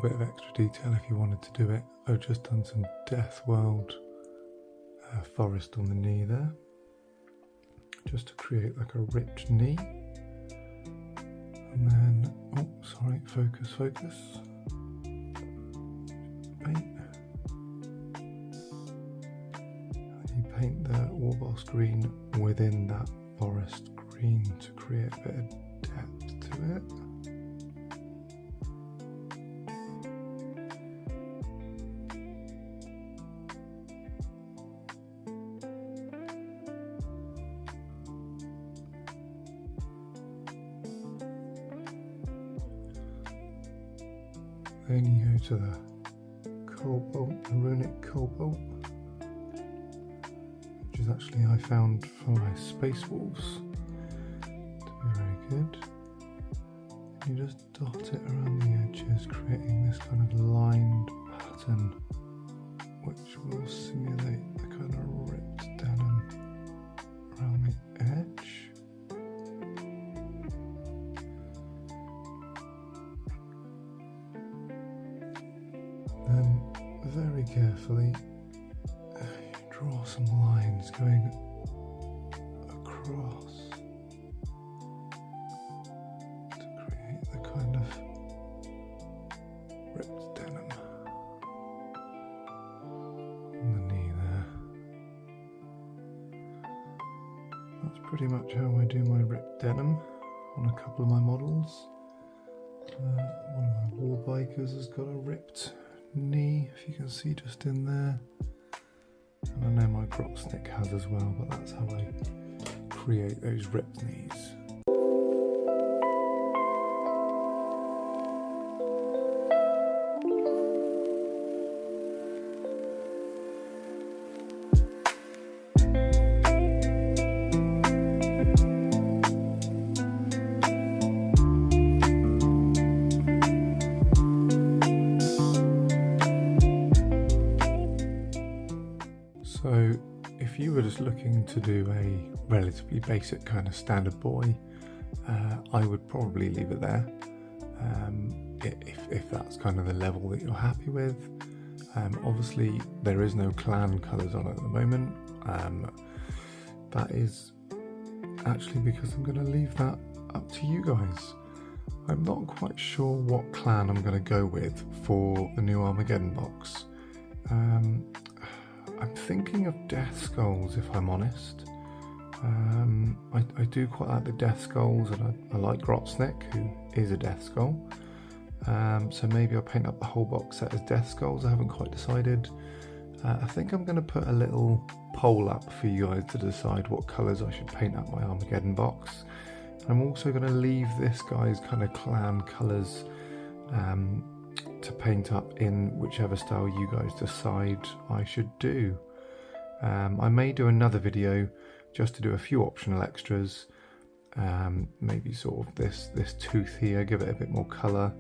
bit of extra detail if you wanted to do it. I've just done some Death World forest on the knee there, just to create like a ripped knee. And then, oh sorry, focus. Paint. You paint the Warboss green within that forest green to create a bit of depth to it. Then you go to the cobalt, the runic cobalt, which is actually I found for my space wolves to be very good. You just dot it around the edges, creating this kind of lined pattern, which will simulate the kind of ripped denim around the edge. Then very carefully draw some lines going across to create the kind of ripped denim on the knee there. That's pretty much how I do my ripped denim on a couple of my models. One of my wall bikers has got a ripped knee, if you can see just in there, and I know my Grotsnick has as well, but that's how I create those ripped knees. So if you were just looking to do a relatively basic kind of standard boy, I would probably leave it there, if that's kind of the level that you're happy with. Obviously there is no clan colours on it at the moment. That is actually because I'm going to leave that up to you guys. I'm not quite sure what clan I'm going to go with for the new Armageddon box. I'm thinking of Death Skulls, if I'm honest. I do quite like the Death Skulls, and I like Grotsnick, who is a Death Skull. So maybe I'll paint up the whole box set as Death Skulls. I haven't quite decided. I think I'm going to put a little poll up for you guys to decide what colours I should paint up my Armageddon box. I'm also going to leave this guy's kind of clan colours to paint up in whichever style you guys decide I should do. I may do another video just to do a few optional extras, maybe sort of this tooth here, give it a bit more colour.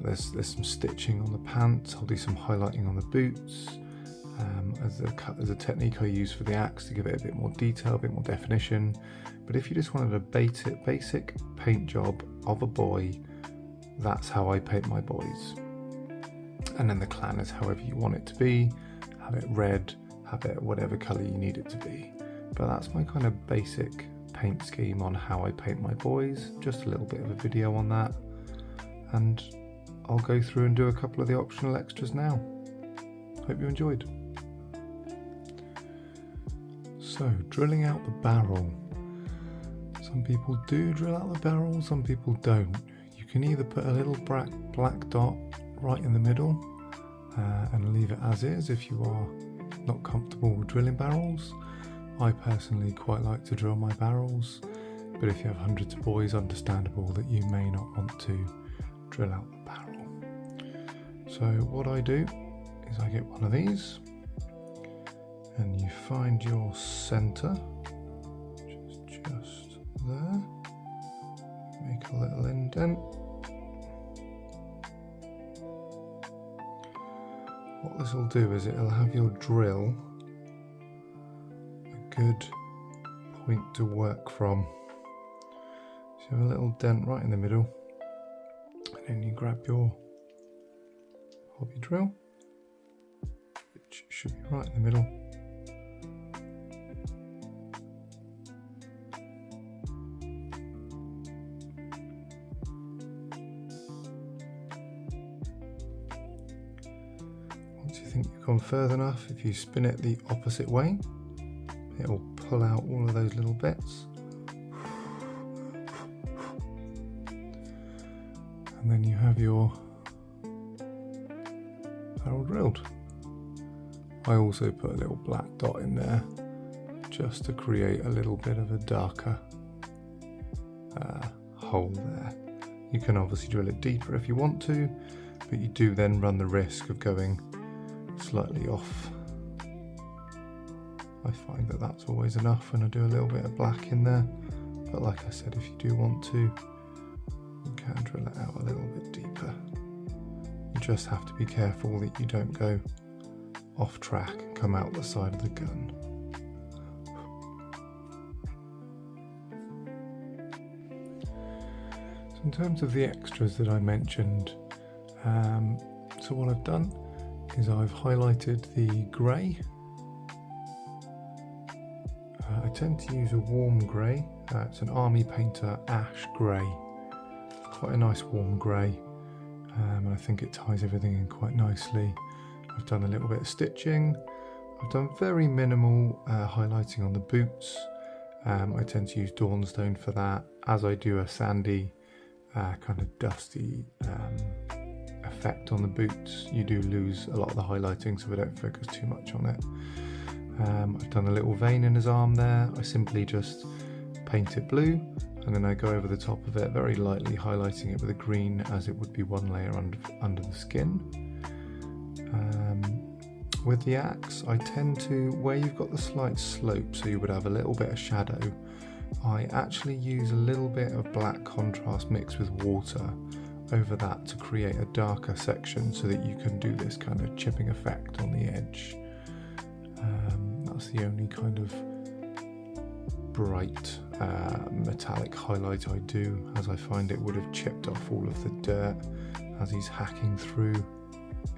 There's some stitching on the pants. I'll do some highlighting on the boots, as a technique I use for the axe to give it a bit more detail, a bit more definition. But if you just wanted a basic paint job of a boy, that's how I paint my boys. And then the clan is however you want it to be. Have it red, have it whatever colour you need it to be. But that's my kind of basic paint scheme on how I paint my boys. Just a little bit of a video on that. And I'll go through and do a couple of the optional extras now. Hope you enjoyed. So, drilling out the barrel. Some people do drill out the barrel, some people don't. You can either put a little black dot right in the middle and leave it as is if you are not comfortable with drilling barrels. I personally quite like to drill my barrels, but if you have hundreds of boys, understandable that you may not want to drill out the barrel. So what I do is I get one of these and you find your centre, which is just there, make a little indent. What this will do is it'll have your drill a good point to work from. So you have a little dent right in the middle, And then you grab your hobby drill, which should be right in the middle. Once you think you've gone further enough, if you spin it the opposite way, it will pull out all of those little bits. And then you have your barrel drilled. I also put a little black dot in there just to create a little bit of a darker hole there. You can obviously drill it deeper if you want to, but you do then run the risk of going slightly off. I find that that's always enough when I do a little bit of black in there, but like I said, if you do want to, you can drill it out a little bit deeper. You just have to be careful that you don't go off track and come out the side of the gun. So in terms of the extras that I mentioned, so what I've done is I've highlighted the grey. I tend to use a warm grey. It's an Army Painter Ash Grey. Quite a nice warm grey, and I think it ties everything in quite nicely. I've done a little bit of stitching. I've done very minimal highlighting on the boots. I tend to use Dawnstone for that, as I do a sandy, kind of dusty effect on the boots. You do lose a lot of the highlighting, so we don't focus too much on it. I've done a little vein in his arm there. I simply just paint it blue, and then I go over the top of it, very lightly highlighting it with a green, as it would be one layer under the skin. With the axe, I tend to, where you've got the slight slope, so you would have a little bit of shadow, I actually use a little bit of black contrast mixed with water over that to create a darker section, so that you can do this kind of chipping effect on the edge. That's the only kind of bright metallic highlight I do, as I find it would have chipped off all of the dirt as he's hacking through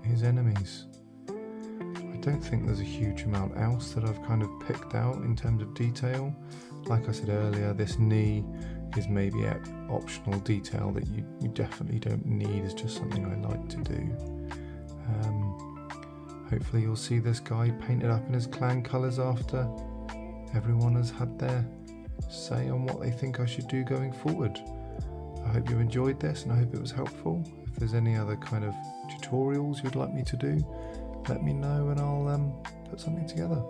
his enemies. I don't think there's a huge amount else that I've kind of picked out in terms of detail. Like I said earlier, this knee is maybe an optional detail that you definitely don't need. It's just something I like to do. Hopefully you'll see this guy painted up in his clan colours after everyone has had their say on what they think I should do going forward. I hope you enjoyed this, and I hope it was helpful. If there's any other kind of tutorials you'd like me to do, let me know and I'll put something together.